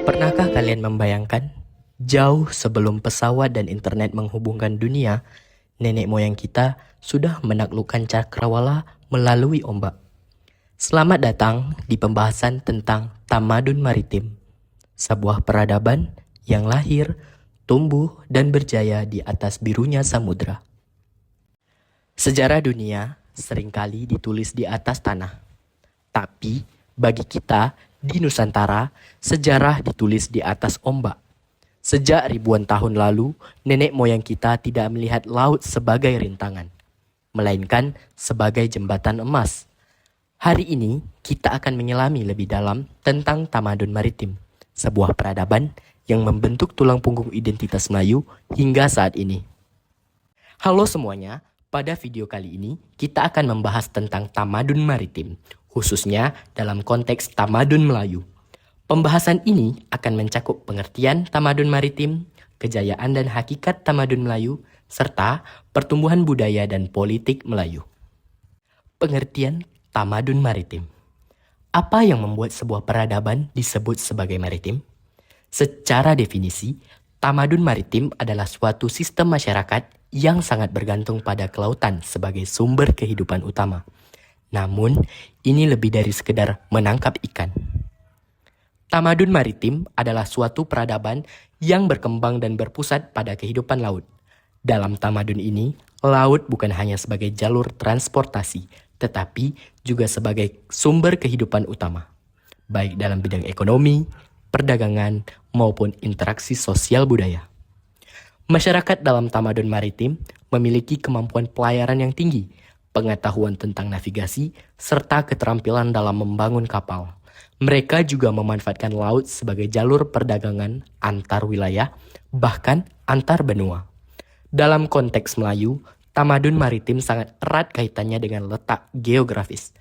Pernahkah kalian membayangkan, jauh sebelum pesawat dan internet menghubungkan dunia, nenek moyang kita sudah menaklukkan cakrawala melalui ombak? Selamat datang di pembahasan tentang tamadun maritim, sebuah peradaban yang lahir, tumbuh, dan berjaya di atas birunya samudra. Sejarah dunia seringkali ditulis di atas tanah, tapi bagi kita di Nusantara, sejarah ditulis di atas ombak. Sejak ribuan tahun lalu, nenek moyang kita tidak melihat laut sebagai rintangan, melainkan sebagai jembatan emas. Hari ini, kita akan menyelami lebih dalam tentang tamadun maritim, sebuah peradaban yang membentuk tulang punggung identitas Melayu hingga saat ini. Halo semuanya, pada video kali ini kita akan membahas tentang tamadun maritim, khususnya dalam konteks tamadun Melayu. Pembahasan ini akan mencakup pengertian tamadun maritim, kejayaan dan hakikat tamadun Melayu, serta pertumbuhan budaya dan politik Melayu. Pengertian tamadun maritim. Apa yang membuat sebuah peradaban disebut sebagai maritim? Secara definisi, tamadun maritim adalah suatu sistem masyarakat yang sangat bergantung pada kelautan sebagai sumber kehidupan utama. Namun, ini lebih dari sekedar menangkap ikan. Tamadun maritim adalah suatu peradaban yang berkembang dan berpusat pada kehidupan laut. Dalam tamadun ini, laut bukan hanya sebagai jalur transportasi, tetapi juga sebagai sumber kehidupan utama, baik dalam bidang ekonomi, perdagangan, maupun interaksi sosial budaya. Masyarakat dalam tamadun maritim memiliki kemampuan pelayaran yang tinggi, pengetahuan tentang navigasi, serta keterampilan dalam membangun kapal. Mereka juga memanfaatkan laut sebagai jalur perdagangan antar wilayah, bahkan antar benua. Dalam konteks Melayu, tamadun maritim sangat erat kaitannya dengan letak geografis,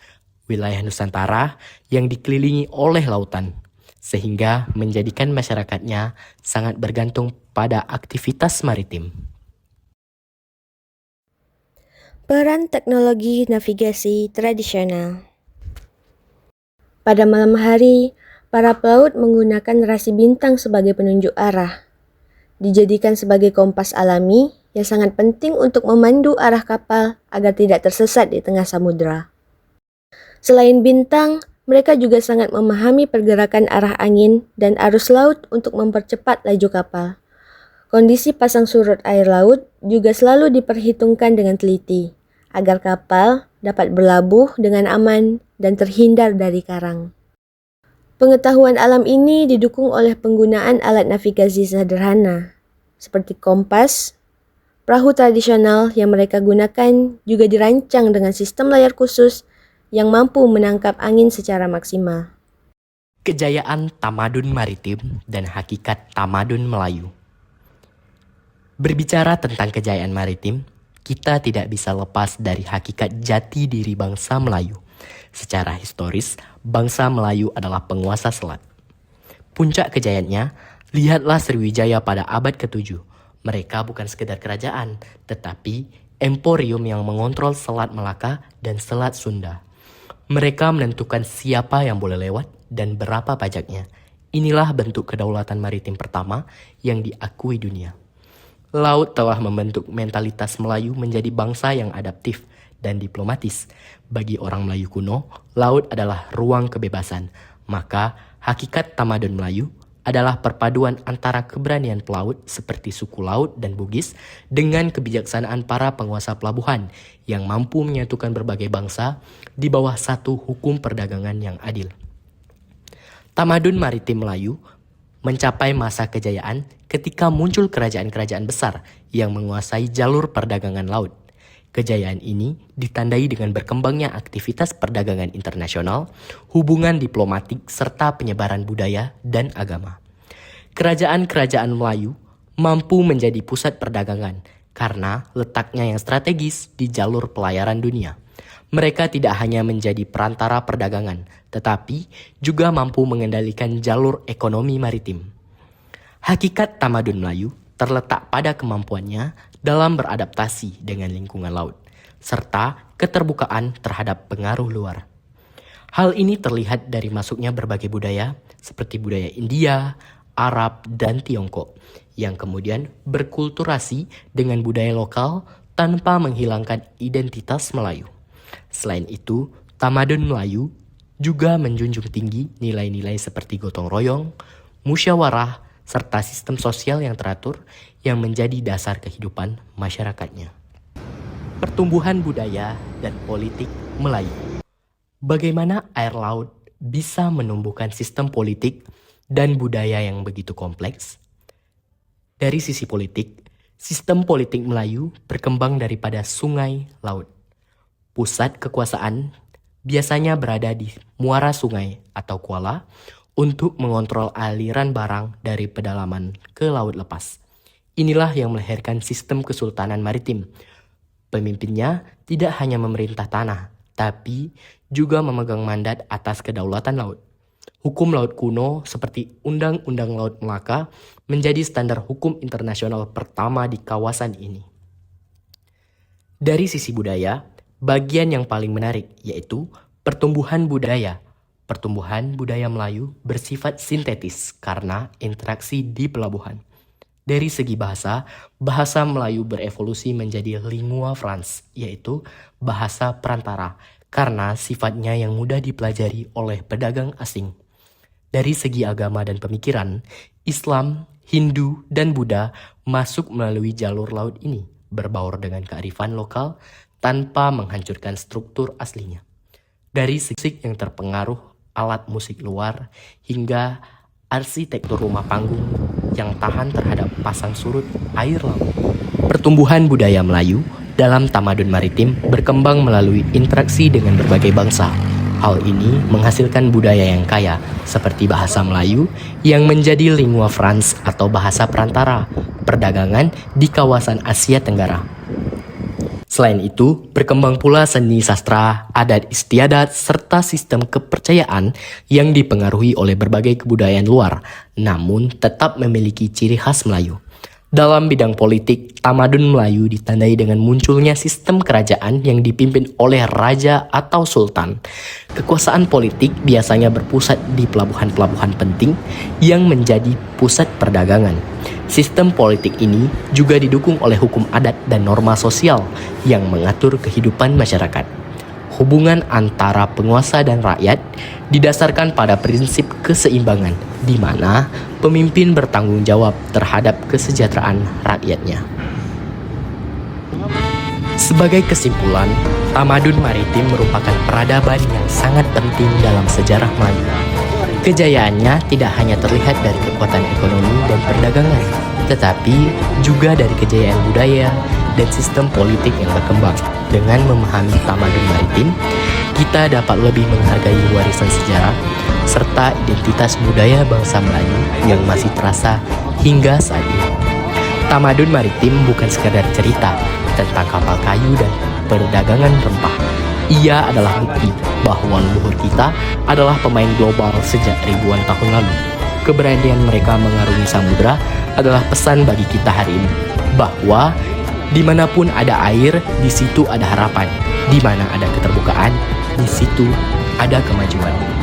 wilayah Nusantara yang dikelilingi oleh lautan, sehingga menjadikan masyarakatnya sangat bergantung pada aktivitas maritim. Peran teknologi navigasi tradisional. Pada malam hari, para pelaut menggunakan rasi bintang sebagai penunjuk arah. Dijadikan sebagai kompas alami yang sangat penting untuk memandu arah kapal agar tidak tersesat di tengah samudera. Selain bintang, mereka juga sangat memahami pergerakan arah angin dan arus laut untuk mempercepat laju kapal. Kondisi pasang surut air laut juga selalu diperhitungkan dengan teliti, agar kapal dapat berlabuh dengan aman dan terhindar dari karang. Pengetahuan alam ini didukung oleh penggunaan alat navigasi sederhana, seperti kompas. Perahu tradisional yang mereka gunakan juga dirancang dengan sistem layar khusus yang mampu menangkap angin secara maksimal. Kejayaan tamadun maritim dan hakikat tamadun Melayu. Berbicara tentang kejayaan maritim, kita tidak bisa lepas dari hakikat jati diri bangsa Melayu. Secara historis, bangsa Melayu adalah penguasa selat. Puncak kejayaannya, lihatlah Sriwijaya pada abad ke-7. Mereka bukan sekedar kerajaan, tetapi emporium yang mengontrol Selat Melaka dan Selat Sunda. Mereka menentukan siapa yang boleh lewat dan berapa pajaknya. Inilah bentuk kedaulatan maritim pertama yang diakui dunia. Laut telah membentuk mentalitas Melayu menjadi bangsa yang adaptif dan diplomatis. Bagi orang Melayu kuno, laut adalah ruang kebebasan. Maka, hakikat tamadun Melayu adalah perpaduan antara keberanian pelaut seperti suku laut dan Bugis dengan kebijaksanaan para penguasa pelabuhan yang mampu menyatukan berbagai bangsa di bawah satu hukum perdagangan yang adil. Tamadun maritim Melayu mencapai masa kejayaan ketika muncul kerajaan-kerajaan besar yang menguasai jalur perdagangan laut. Kejayaan ini ditandai dengan berkembangnya aktivitas perdagangan internasional, hubungan diplomatik, serta penyebaran budaya dan agama. Kerajaan-kerajaan Melayu mampu menjadi pusat perdagangan karena letaknya yang strategis di jalur pelayaran dunia. Mereka tidak hanya menjadi perantara perdagangan, tetapi juga mampu mengendalikan jalur ekonomi maritim. Hakikat tamadun Melayu terletak pada kemampuannya dalam beradaptasi dengan lingkungan laut, serta keterbukaan terhadap pengaruh luar. Hal ini terlihat dari masuknya berbagai budaya seperti budaya India, Arab, dan Tiongkok, yang kemudian berkulturasi dengan budaya lokal tanpa menghilangkan identitas Melayu. Selain itu, tamadun Melayu juga menjunjung tinggi nilai-nilai seperti gotong royong, musyawarah, serta sistem sosial yang teratur yang menjadi dasar kehidupan masyarakatnya. Pertumbuhan budaya dan politik Melayu. Bagaimana air laut bisa menumbuhkan sistem politik dan budaya yang begitu kompleks? Dari sisi politik, sistem politik Melayu berkembang daripada sungai laut. Pusat kekuasaan biasanya berada di muara sungai atau kuala untuk mengontrol aliran barang dari pedalaman ke laut lepas. Inilah yang melahirkan sistem kesultanan maritim. Pemimpinnya tidak hanya memerintah tanah, tapi juga memegang mandat atas kedaulatan laut. Hukum laut kuno seperti Undang-Undang Laut Melaka menjadi standar hukum internasional pertama di kawasan ini. Dari sisi budaya, bagian yang paling menarik yaitu pertumbuhan budaya. Pertumbuhan budaya Melayu bersifat sintetis karena interaksi di pelabuhan. Dari segi bahasa, bahasa Melayu berevolusi menjadi lingua franca, yaitu bahasa perantara, karena sifatnya yang mudah dipelajari oleh pedagang asing. Dari segi agama dan pemikiran, Islam, Hindu, dan Buddha masuk melalui jalur laut ini, berbaur dengan kearifan lokal tanpa menghancurkan struktur aslinya. Dari segi yang terpengaruh alat musik luar hingga arsitektur rumah panggung yang tahan terhadap pasang surut air laut. Pertumbuhan budaya Melayu dalam tamadun maritim berkembang melalui interaksi dengan berbagai bangsa. Hal ini menghasilkan budaya yang kaya, seperti bahasa Melayu yang menjadi lingua franca atau bahasa perantara perdagangan di kawasan Asia Tenggara. Selain itu, berkembang pula seni sastra, adat istiadat, serta sistem kepercayaan yang dipengaruhi oleh berbagai kebudayaan luar, namun tetap memiliki ciri khas Melayu. Dalam bidang politik, tamadun Melayu ditandai dengan munculnya sistem kerajaan yang dipimpin oleh raja atau sultan. Kekuasaan politik biasanya berpusat di pelabuhan-pelabuhan penting yang menjadi pusat perdagangan. Sistem politik ini juga didukung oleh hukum adat dan norma sosial yang mengatur kehidupan masyarakat. Hubungan antara penguasa dan rakyat didasarkan pada prinsip keseimbangan, di mana pemimpin bertanggung jawab terhadap kesejahteraan rakyatnya. Sebagai kesimpulan, tamadun maritim merupakan peradaban yang sangat penting dalam sejarah Melayu. Kejayaannya tidak hanya terlihat dari kekuatan ekonomi dan perdagangan, tetapi juga dari kejayaan budaya dan sistem politik yang berkembang. Dengan memahami tamadun maritim, kita dapat lebih menghargai warisan sejarah serta identitas budaya bangsa Melayu yang masih terasa hingga saat ini. Tamadun maritim bukan sekadar cerita tentang kapal kayu dan perdagangan rempah. Ia adalah bukti bahwa leluhur kita adalah pemain global sejak ribuan tahun lalu. Keberanian mereka mengarungi samudera adalah pesan bagi kita hari ini, bahwa dimanapun ada air, di situ ada harapan. Di mana ada keterbukaan, di situ ada kemajuan.